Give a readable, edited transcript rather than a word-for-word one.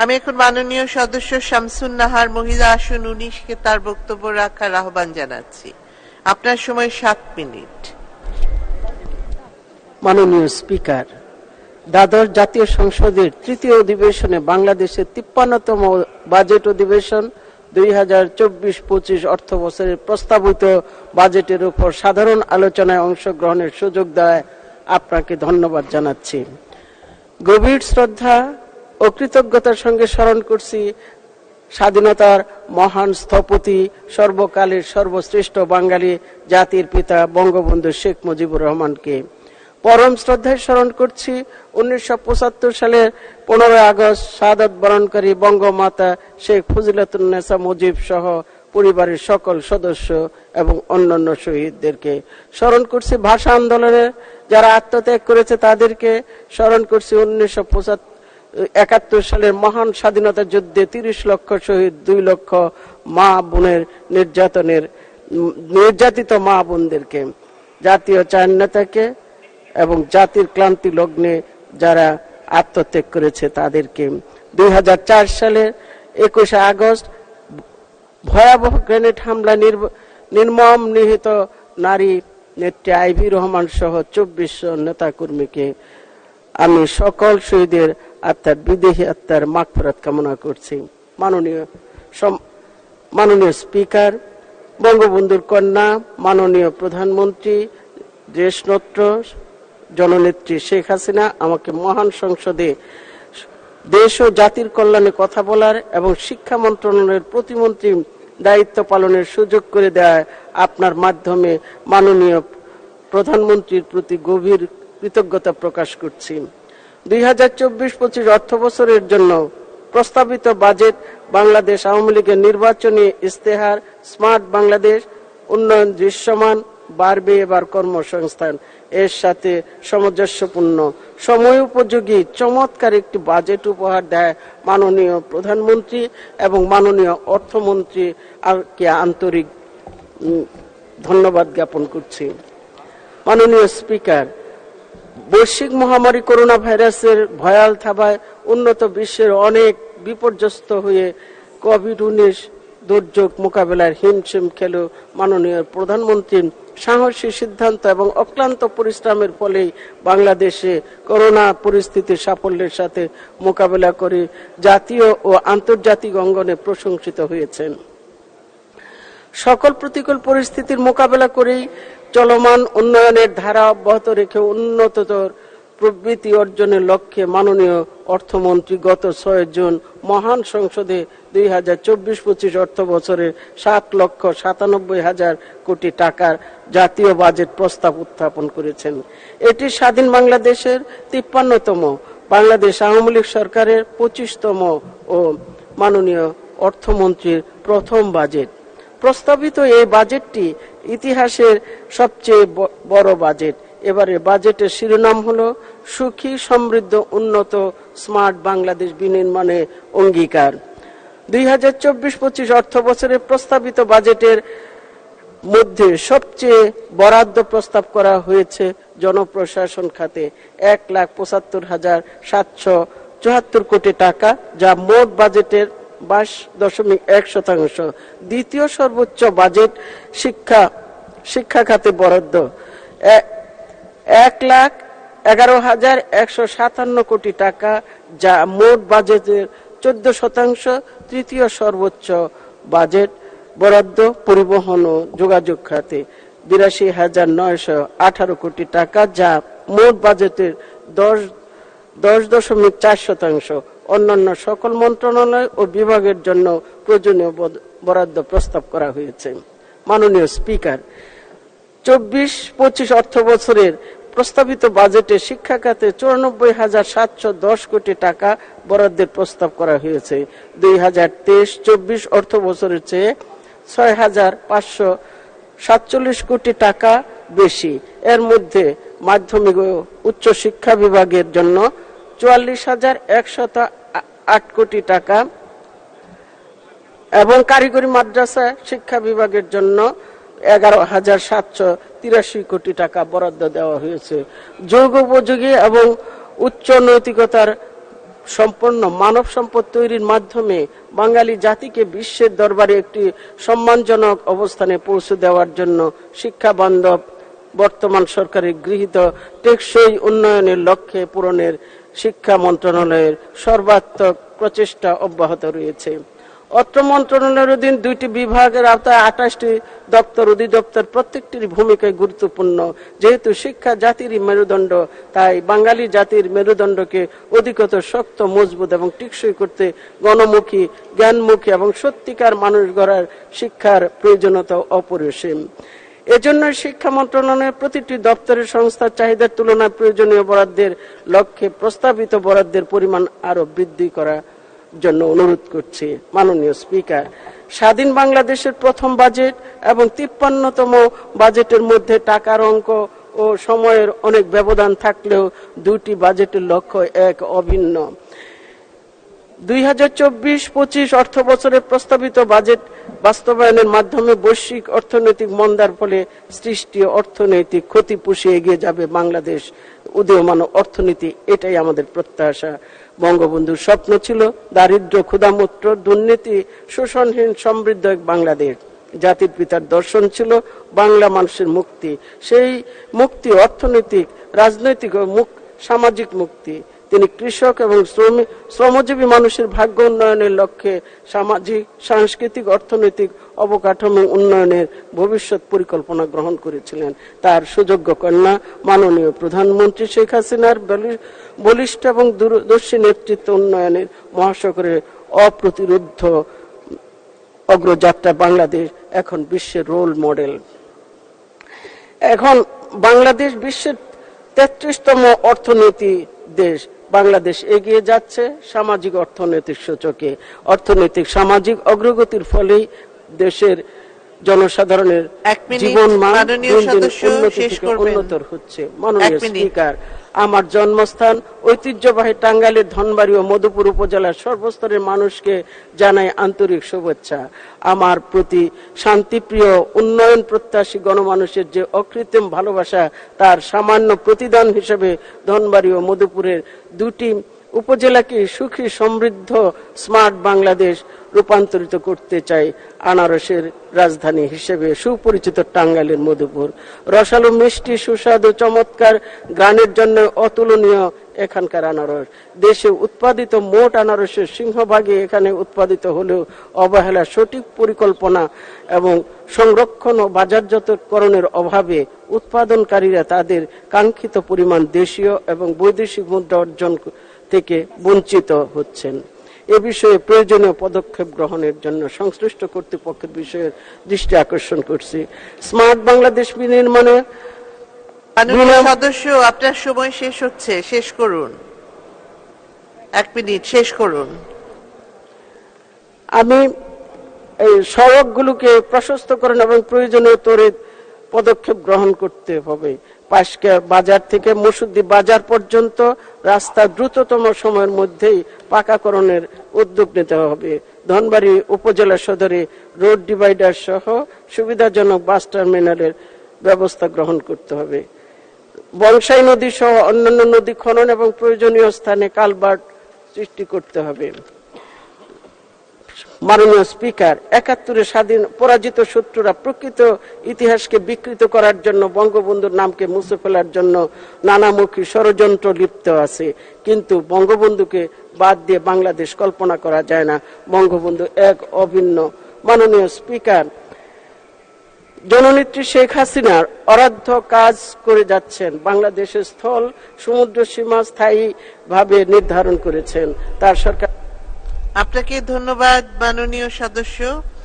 আমি এখন মাননীয় সদস্য শামসুন নাহার মহিলা আসন 19-কে তার বক্তব্য রাখার আহ্বান জানাচ্ছি। আপনার সময় 7 মিনিট। মাননীয় স্পিকার, দ্বাদশ জাতীয় সংসদের তৃতীয় অধিবেশনে বাংলাদেশের 53তম বাজেট অধিবেশন 2024-25 অর্থ বছরের প্রস্তাবিত বাজেটের উপর সাধারণ আলোচনায় অংশগ্রহণের সুযোগ দেওয়ায় আপনাকে ধন্যবাদ জানাচ্ছি। গভীর শ্রদ্ধা ও কৃতজ্ঞতার সঙ্গে স্মরণ করছি স্বাধীনতার মহান স্থপতি, সর্বকালের সর্বশ্রেষ্ঠ বাঙালি জাতির পিতা বঙ্গবন্ধু শেখ মুজিবুর রহমানকে। পরম শ্রদ্ধায় স্মরণ করছি 1975 সালের 15 আগস্ট শাহাদাত বরণকারী বঙ্গমাতা শেখ ফজিলাতুন্নেসা মুজিব সহ পরিবারের সকল সদস্য এবং অন্যান্য শহীদদেরকে। স্মরণ করছি ভাষা আন্দোলনে যারা আত্মত্যাগ করেছে তাদেরকে। স্মরণ করছি 1971 সালের মহান স্বাধীনতা যুদ্ধে 30 লক্ষ শহীদ, 2 লক্ষ মা বোনের নির্যাতিত মা বোনদেরকে। জাতীয় চার নেতাকে এবং জাতির ক্লান্তি লগ্নে যারা আত্মত্যাগ করেছে তাদেরকে। 2004 সালের 21 আগস্ট ভয়াবহ গ্রেনেড হামলা নির্মম নিহত নারী নেত্রী আইভি রহমান সহ 24 নেতা কর্মীকে। আমি সকল শহীদের আত্মার বিদেহী আত্মার মাগফিরাত কামনা করছি। মাননীয় স্পিকার, বঙ্গবন্ধুর কন্যা মাননীয় প্রধানমন্ত্রী দেশনেত্র জননেত্রী শেখ হাসিনা আমাকে মহান সংসদে দেশ ও জাতির কল্যাণে কথা বলার এবং শিক্ষা মন্ত্রণালয়ের প্রতিমন্ত্রী দায়িত্ব পালনের সুযোগ করে দেয় আপনার মাধ্যমে মাননীয় প্রধানমন্ত্রীর প্রতি গভীর কৃতজ্ঞতা প্রকাশ করছি। 2024-25 অর্থ বছরের জন্য প্রস্তাবিত বাজেট বাংলাদেশ আওয়ামী লীগের নির্বাচনী ইস্তেহার স্মার্ট বাংলাদেশ, উন্নয়ন দৃশ্যমান, বাড়বে এবার কর্মসংস্থান এর সাথে সামঞ্জস্যপূর্ণ সময় উপযোগী চমৎকার একটি বাজেট উপহার দেয় মাননীয় প্রধানমন্ত্রী এবং মাননীয় অর্থমন্ত্রীকে আন্তরিক ধন্যবাদ জ্ঞাপন করছি। মাননীয় স্পিকার, বৈশ্বিক মহামারী করোনা ভাইরাসের ভয়াল থাবায় উন্নত বিশ্বের অনেক বিপর্যস্ত হয়ে কোভিড-19 দুর্যোগ মোকাবেলার হিমশিম খেলেও মাননীয় প্রধানমন্ত্রীর সাহসী সিদ্ধান্ত এবং অক্লান্ত পরিশ্রমের ফলেই বাংলাদেশে করোনা পরিস্থিতির সাফল্যের সাথে মোকাবেলা করে জাতীয় ও আন্তর্জাতিক অঙ্গনে প্রশংসিত হয়েছেন। সকল প্রতিকূল পরিস্থিতির মোকাবেলা করেই চলমান উন্নয়নের ধারা অব্যাহত রেখে উন্নততর প্রবৃদ্ধি অর্জনের লক্ষ্যে মাননীয় অর্থমন্ত্রী গত 6 জুন মহান সংসদে 2024-25 অর্থ বছরের 7,97,000 কোটি টাকার জাতীয় বাজেট প্রস্তাব উত্থাপন করেছেন। এটি স্বাধীন বাংলাদেশের 53তম, বাংলাদেশ আওয়ামী লীগ সরকারের 25তম ও মাননীয় অর্থমন্ত্রীর প্রথম বাজেট। প্রস্তাবিত এই বাজেটটি ইতিহাসের সবচেয়ে বড় বাজেট। এবারে বাজেটের শিরোনাম হলো সুখী, সমৃদ্ধ, উন্নত, স্মার্ট বাংলাদেশ বিনির্মাণে অঙ্গীকার। 2024-25 অর্থ বছরের প্রস্তাবিত বাজেটের মধ্যে সবচেয়ে বরাদ্দ প্রস্তাব করা হয়েছে জনপ্রশাসন খাতে 1,75,774 কোটি টাকা, যা মোট বাজেটের 22.1%। দ্বিতীয় সর্বোচ্চ বাজেট শিক্ষা খাতে বরাদ্দ 1,11,157 কোটি টাকা, যা মোট বাজেটের 14%। তৃতীয় সর্বোচ্চ বাজেট বরাদ্দ পরিবহন ও যোগাযোগ খাতে 82,918 কোটি টাকা, যা মোট বাজেটের 10.4%। অন্যান্য সকল মন্ত্রণালয় ও বিভাগের জন্য প্রয়োজনীয় বরাদ্দ প্রস্তাব করা হয়েছে। মাননীয় স্পিকার, 24-25 অর্থ বছরের প্রস্তাবিত বাজেটে শিক্ষা খাতে 94,710 কোটি টাকা বরাদ্দের প্রস্তাব করা হয়েছে। 2023-24 অর্থ বছরের চেয়ে 6,547 কোটি টাকা বেশি। এর মধ্যে মাধ্যমিক ও উচ্চ শিক্ষা বিভাগের জন্য 44,108 কোটি টাকা এবং কারিগরি মাদ্রাসা শিক্ষা বিভাগের জন্য 11,783 কোটি টাকা বরাদ্দ দেওয়া হয়েছে। যোগ্য উপযোগী এবং উচ্চ নৈতিকতার সম্পন্ন মানব সম্পদ তৈরির মাধ্যমে বাঙালি জাতিকে বিশ্বের দরবারে একটি সম্মানজনক অবস্থানে পৌঁছে দেওয়ার জন্য শিক্ষা বান্ধব বর্তমান সরকারের গৃহীত টেকসই উন্নয়নের লক্ষ্যে পূরণের শিক্ষা মন্ত্রণালয়ের সর্বাত্মক প্রচেষ্টা অব্যাহত রয়েছে। অত্র মন্ত্রণালয়ের অধীন 2টি বিভাগের আওতায় 28টি দপ্তর অধিদপ্তর প্রত্যেকটির ভূমিকায় গুরুত্বপূর্ণ। যেহেতু শিক্ষা জাতির মেরুদণ্ড, তাই বাঙালি জাতির মেরুদণ্ডকে অধিকতর শক্ত, মজবুত এবং টিকসই করতে গণমুখী, জ্ঞানমুখী এবং সত্যিকার মানুষ গড়ার শিক্ষার প্রয়োজনীয়তা অপরিসীম। এজন্য শিক্ষা মন্ত্রণালয়ের প্রতিটি দপ্তরের সংস্থার চাহিদার তুলনায় প্রয়োজনীয় বরাদ্দের লক্ষ্যে প্রস্তাবিত বরাদ্দের পরিমাণ আরো বৃদ্ধি করা জন্য অনুরোধ করছি। মাননীয় স্পিকার, স্বাধীন বাংলাদেশের প্রথম বাজেট এবং 53তম বাজেটের মধ্যে টাকার অঙ্ক ও সময়ের অনেক ব্যবধান থাকলেও 2টি বাজেটের লক্ষ্য এক অভিন্ন। 2024-25 অর্থ বছরের প্রস্তাবিত বাজেট বাস্তবায়নের মাধ্যমে বৈশ্বিক অর্থনৈতিক মন্দার ফলে সৃষ্টি অর্থনৈতিক ক্ষতি পুষিয়ে এগিয়ে যাবে বাংলাদেশ উদীয়মান অর্থনীতি। এটাই আমাদের প্রত্যাশা। বঙ্গবন্ধুর স্বপ্ন ছিল দারিদ্র্য, ক্ষুধামুক্ত, দুর্নীতি, শোষণহীন, সমৃদ্ধ এক বাংলাদেশ। জাতির পিতার দর্শন ছিল বাংলা মানুষের মুক্তি। সেই মুক্তি অর্থনৈতিক, রাজনৈতিক ও সামাজিক মুক্তি। তিনি কৃষক এবং শ্রমজীবী মানুষের ভাগ্য উন্নয়নের লক্ষ্যে সামাজিক, সাংস্কৃতিক, অর্থনৈতিক অবকাঠামো উন্নয়নের ভবিষ্যৎ পরিকল্পনা গ্রহণ করেছিলেন। তার সুযোগ্য কন্যা মাননীয় প্রধানমন্ত্রী শেখ হাসিনার বলিষ্ঠ এবং দূরদর্শী নেতৃত্ব উন্নয়নের মহাসাগরের অপ্রতিরোধ্য অগ্রযাত্রা বাংলাদেশ এখন বিশ্বের রোল মডেল। এখন বাংলাদেশ বিশ্বের 33তম অর্থনীতি দেশ। বাংলাদেশ এগিয়ে যাচ্ছে সামাজিক অর্থনৈতিক সূচকে। অর্থনৈতিক সামাজিক অগ্রগতির ফলেই দেশের জনসাধারণের জীবনমান উন্নতর হচ্ছে। মাননীয় স্পিকার, আমার জন্মস্থান ঐতিহ্যবাহী টাঙ্গাইলের ধনবাড়ী ও মধুপুর উপজেলার সর্বস্তরের মানুষকে জানাই আন্তরিক শুভেচ্ছা। আমার প্রতি শান্তিপ্রিয়, উন্নয়ন প্রত্যাশী গণমানুষের যে অকৃত্রিম ভালোবাসা, তার সামান্য প্রতিদান হিসেবে ধনবাড়ী ও মধুপুরের 2টি উপজেলাকে সুখী, সমৃদ্ধ, স্মার্ট বাংলাদেশ রূপান্তরিত করতে চাই। আনারসের রাজধানী হিসেবে সুপরিচিত টাঙ্গাইলের মধুপুর রসালো, মিষ্টি, সুস্বাদু, চমৎকার গ্রানের জন্য অতুলনীয় এখানকার আনারস। দেশে উৎপাদিত মোট আনারসের সিংহভাগই এখানে উৎপাদিত হলেও অবহেলা, সঠিক পরিকল্পনা এবং সংরক্ষণ ও বাজারজাতকরণের অভাবে উৎপাদনকারীরা তাদের কাঙ্ক্ষিত পরিমাণ দেশীয় এবং বৈদেশিক মুদ্রা অর্জন থেকে বঞ্চিত হচ্ছেন। এ বিষয়ে প্রয়োজনীয় পদক্ষেপ গ্রহণের জন্য সংশ্লিষ্ট কর্তৃপক্ষের বিষয়ে দৃষ্টি আকর্ষণ করছি। স্মার্ট বাংলাদেশ বিনির্মাণে সদস্য, আপনার সময় শেষ হচ্ছে, শেষ করুন। 1 মিনিট শেষ করুন। আমি এই সড়কগুলোকে প্রশস্তকরণ এবং প্রয়োজনীয় তড়িৎ পদক্ষেপ গ্রহণ করতে হবে। পাঁশকুড়া বাজার থেকে মুসুদ্দি বাজার পর্যন্ত রাস্তা দ্রুততম সময়ের মধ্যেই পাকাকরণের উদ্যোগ নিতে হবে। ধনবাড়ী উপজেলা সদরে রোড ডিভাইডার সহ সুবিধাজনক বাস টার্মিনালের ব্যবস্থা গ্রহণ করতে হবে। বংশাই নদী সহ অন্যান্য নদী খনন এবং প্রয়োজনীয় স্থানে কালভার্ট সৃষ্টি করতে হবে। মাননীয় স্পিকার, 71-এ স্বাধীন পরাজিত শত্রুরা প্রকৃত ইতিহাসকে বিকৃত করার জন্য, বঙ্গবন্ধুর নামকে মুছে ফেলার জন্য নানামুখী ষড়যন্ত্র লিপ্ত আছে। কিন্তু বঙ্গবন্ধুকে বাদ দিয়ে বাংলাদেশ কল্পনা করা যায় না। বঙ্গবন্ধু এক অভিন্ন। মাননীয় স্পিকার, জননেত্রী শেখ হাসিনার অরাধ্য কাজ করে যাচ্ছেন। বাংলাদেশের স্থল সমুদ্র সীমা স্থায়ীভাবে নির্ধারণ করেছেন তার সরকার। আপনাকে ধন্যবাদ মাননীয় সদস্য।